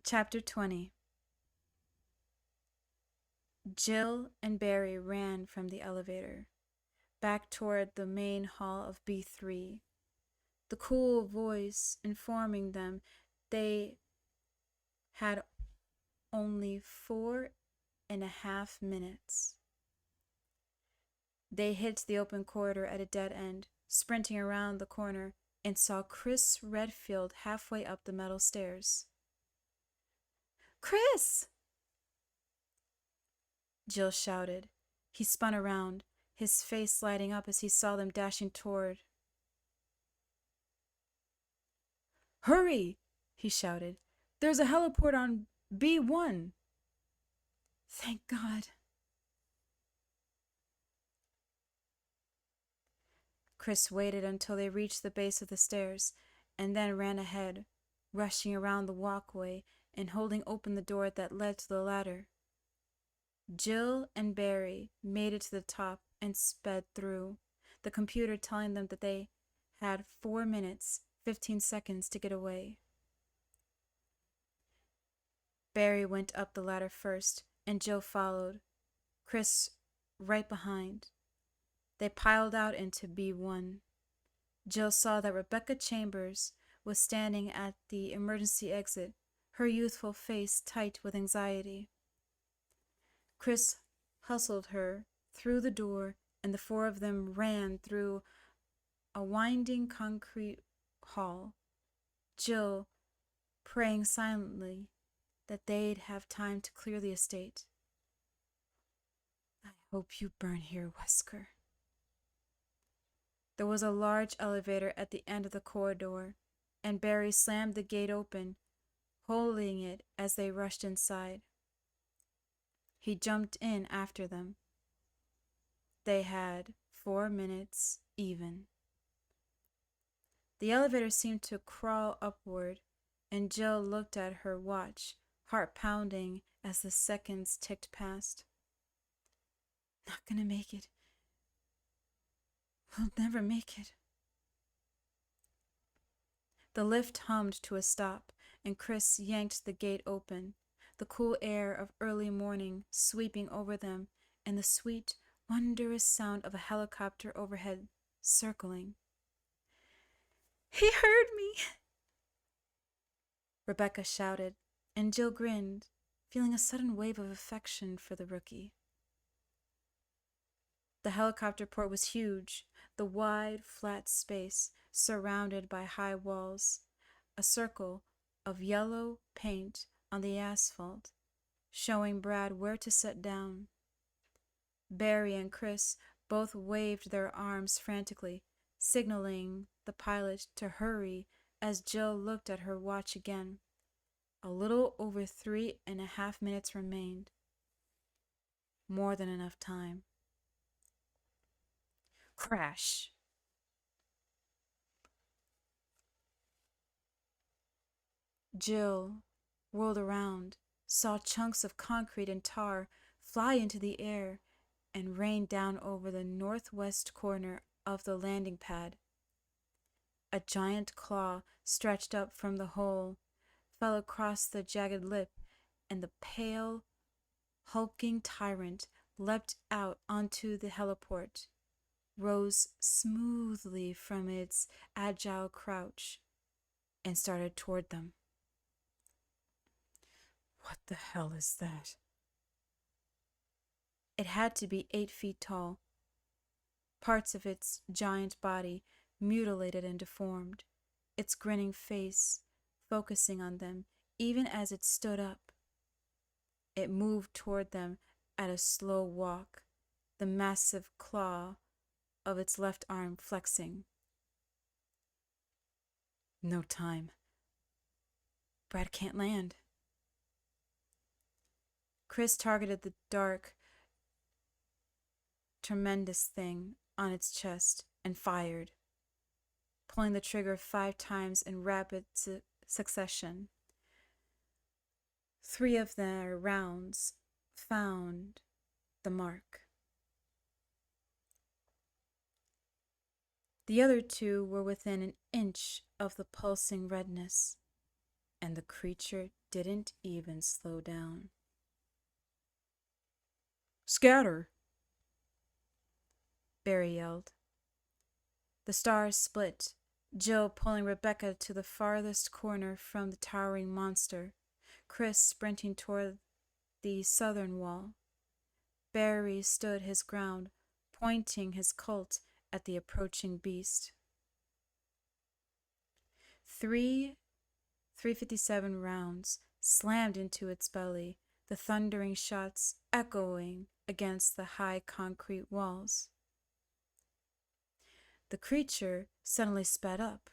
Chapter 20. Jill and Barry ran from the elevator, back toward the main hall of B3, the cool voice informing them they had only 4.5 minutes. They hit the open corridor at a dead end, sprinting around the corner, and saw Chris Redfield halfway up the metal stairs. "Chris!" Jill shouted. He spun around, his face lighting up as he saw them dashing toward. "Hurry!" he shouted. "There's a heliport on B1. "Thank God." Chris waited until they reached the base of the stairs, and then ran ahead, rushing around the walkway and holding open the door that led to the ladder. Jill and Barry made it to the top and sped through, the computer telling them that they had 4 minutes, 15 seconds to get away. Barry went up the ladder first, and Jill followed, Chris right behind. They piled out into B1. Jill saw that Rebecca Chambers was standing at the emergency exit, her youthful face tight with anxiety. Chris hustled her through the door, and the four of them ran through a winding concrete hall, Jill praying silently that they'd have time to clear the estate. "I hope you burn here, Wesker." There was a large elevator at the end of the corridor, and Barry slammed the gate open, holding it as they rushed inside. He jumped in after them. They had 4 minutes even. The elevator seemed to crawl upward, and Jill looked at her watch, heart pounding as the seconds ticked past. "Not gonna make it. We'll never make it." The lift hummed to a stop, and Chris yanked the gate open, the cool air of early morning sweeping over them, and the sweet, wondrous sound of a helicopter overhead circling. "He heard me!" Rebecca shouted, and Jill grinned, feeling a sudden wave of affection for the rookie. The helicopter port was huge, the wide, flat space surrounded by high walls, a circle of yellow paint on the asphalt, showing Brad where to set down. Barry and Chris both waved their arms frantically, signaling the pilot to hurry as Jill looked at her watch again. A little over 3.5 minutes remained. More than enough time. Crash! Jill whirled around, saw chunks of concrete and tar fly into the air and rain down over the northwest corner of the landing pad. A giant claw stretched up from the hole, fell across the jagged lip, and the pale, hulking tyrant leapt out onto the heliport, rose smoothly from its agile crouch, and started toward them. "What the hell is that?" It had to be 8 feet tall, parts of its giant body mutilated and deformed, its grinning face focusing on them even as it stood up. It moved toward them at a slow walk, the massive claw of its left arm flexing. "No time. Brad can't land." Chris targeted the dark, tremendous thing on its chest and fired, pulling the trigger 5 times in rapid succession. 3 of their rounds found the mark. The other 2 were within an inch of the pulsing redness, and the creature didn't even slow down. "Scatter!" Barry yelled. The stars split, Jill pulling Rebecca to the farthest corner from the towering monster, Chris sprinting toward the southern wall. Barry stood his ground, pointing his Colt at the approaching beast. 3.57 rounds slammed into its belly, the thundering shots echoing against the high concrete walls. The creature suddenly sped up,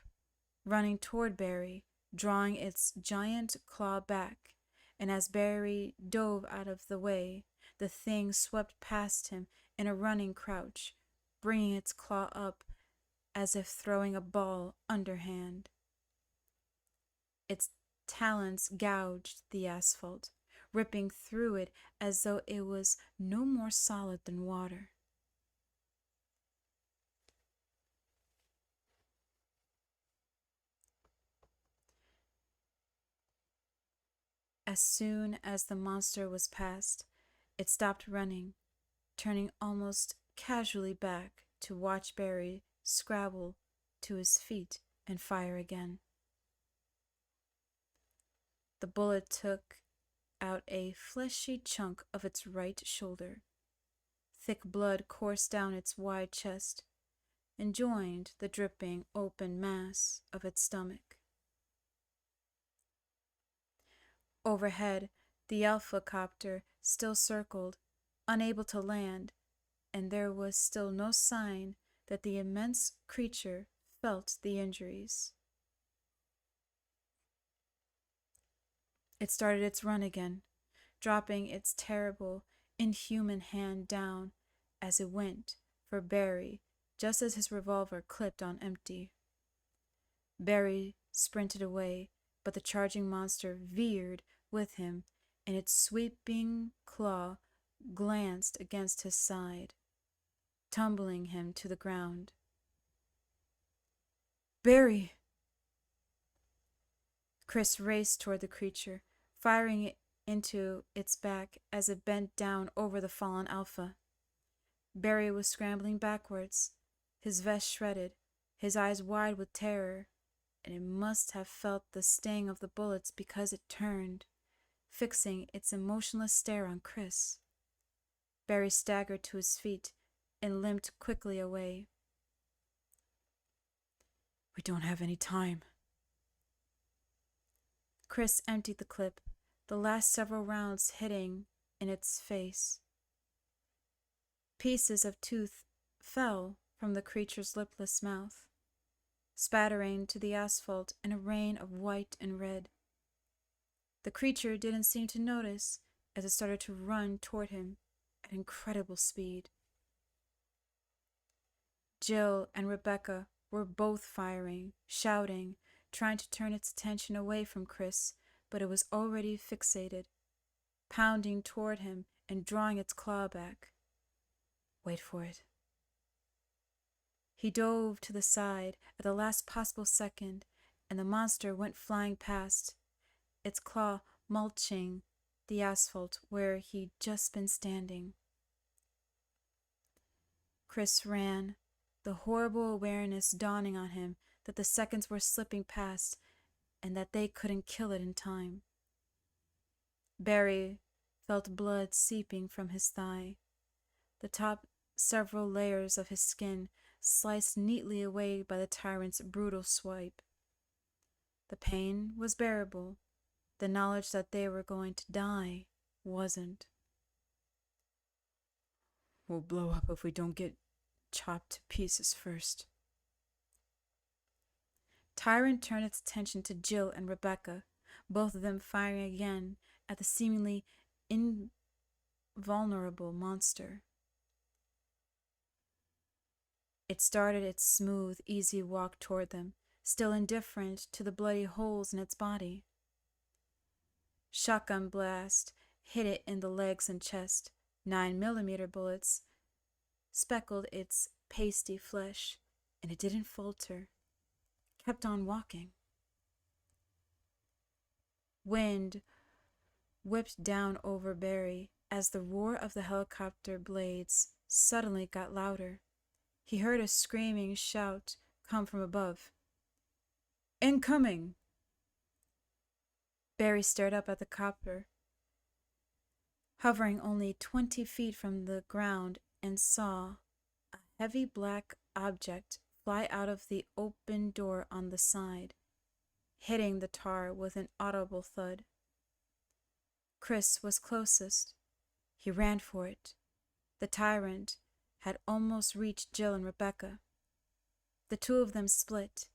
running toward Barry, drawing its giant claw back, and as Barry dove out of the way, the thing swept past him in a running crouch, bringing its claw up as if throwing a ball underhand. Its talons gouged the asphalt, ripping through it as though it was no more solid than water. As soon as the monster was past, it stopped running, turning almost casually back to watch Barry scrabble to his feet and fire again. The bullet took out a fleshy chunk of its right shoulder. Thick blood coursed down its wide chest and joined the dripping open mass of its stomach. Overhead, the Alpha copter still circled, unable to land, and there was still no sign that the immense creature felt the injuries. It started its run again, dropping its terrible, inhuman hand down as it went for Barry, just as his revolver clipped on empty. Barry sprinted away, but the charging monster veered with him, and its sweeping claw glanced against his side, tumbling him to the ground. "Barry!" Chris raced toward the creature, firing it into its back as it bent down over the fallen Alpha. Barry was scrambling backwards, his vest shredded, his eyes wide with terror, and it must have felt the sting of the bullets because it turned, fixing its emotionless stare on Chris. Barry staggered to his feet and limped quickly away. "We don't have any time." Chris emptied the clip, the last several rounds hitting in its face. Pieces of tooth fell from the creature's lipless mouth, spattering to the asphalt in a rain of white and red. The creature didn't seem to notice as it started to run toward him at incredible speed. Jill and Rebecca were both firing, shouting, trying to turn its attention away from Chris, but it was already fixated, pounding toward him and drawing its claw back. Wait for it. He dove to the side at the last possible second, and the monster went flying past, its claw mulching the asphalt where he'd just been standing. Chris ran, the horrible awareness dawning on him that the seconds were slipping past and that they couldn't kill it in time. Barry felt blood seeping from his thigh, the top several layers of his skin sliced neatly away by the tyrant's brutal swipe. The pain was bearable. The knowledge that they were going to die wasn't. "We'll blow up if we don't get chopped to pieces first." Tyrant turned its attention to Jill and Rebecca, both of them firing again at the seemingly invulnerable monster. It started its smooth, easy walk toward them, still indifferent to the bloody holes in its body. Shotgun blast hit it in the legs and chest. 9mm bullets speckled its pasty flesh, and it didn't falter. Kept on walking. Wind whipped down over Barry as the roar of the helicopter blades suddenly got louder. He heard a screaming shout come from above. "Incoming!" Barry stared up at the copter, hovering only 20 feet from the ground, and saw a heavy black object fly out of the open door on the side, hitting the tar with an audible thud. Chris was closest. He ran for it. The tyrant had almost reached Jill and Rebecca. The two of them split,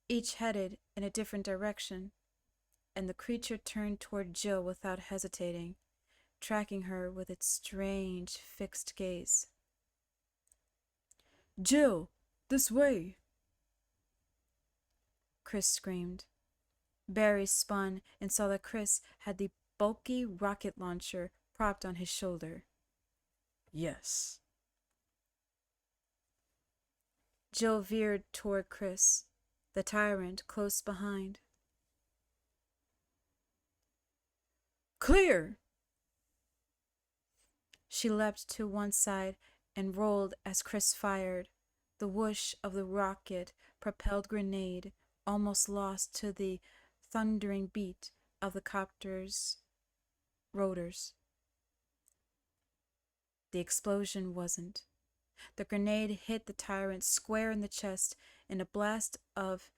each headed in a different direction, and the creature turned toward Jill without hesitating, tracking her with its strange, fixed gaze. "Jill, this way!" Chris screamed. Barry spun and saw that Chris had the bulky rocket launcher propped on his shoulder. "Yes." Jill veered toward Chris, the tyrant close behind. "Clear!" She leapt to one side and rolled as Chris fired. The whoosh of the rocket-propelled grenade almost lost to the thundering beat of the copter's rotors. The explosion wasn't. The grenade hit the tyrant square in the chest in a blast of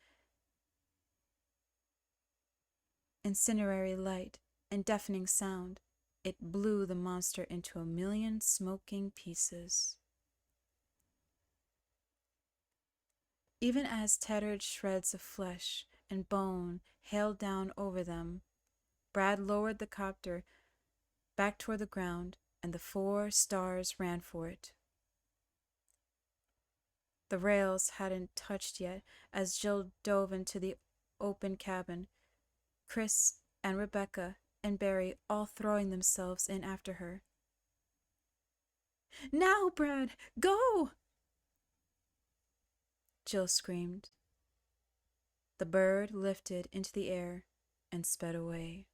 incendiary light and deafening sound. It blew the monster into a million smoking pieces. Even as tattered shreds of flesh and bone hailed down over them, Brad lowered the copter back toward the ground, and the 4 stars ran for it. The rails hadn't touched yet as Jill dove into the open cabin, Chris and Rebecca and Barry all throwing themselves in after her. "Now, Brad, go!" Jill screamed. The bird lifted into the air and sped away.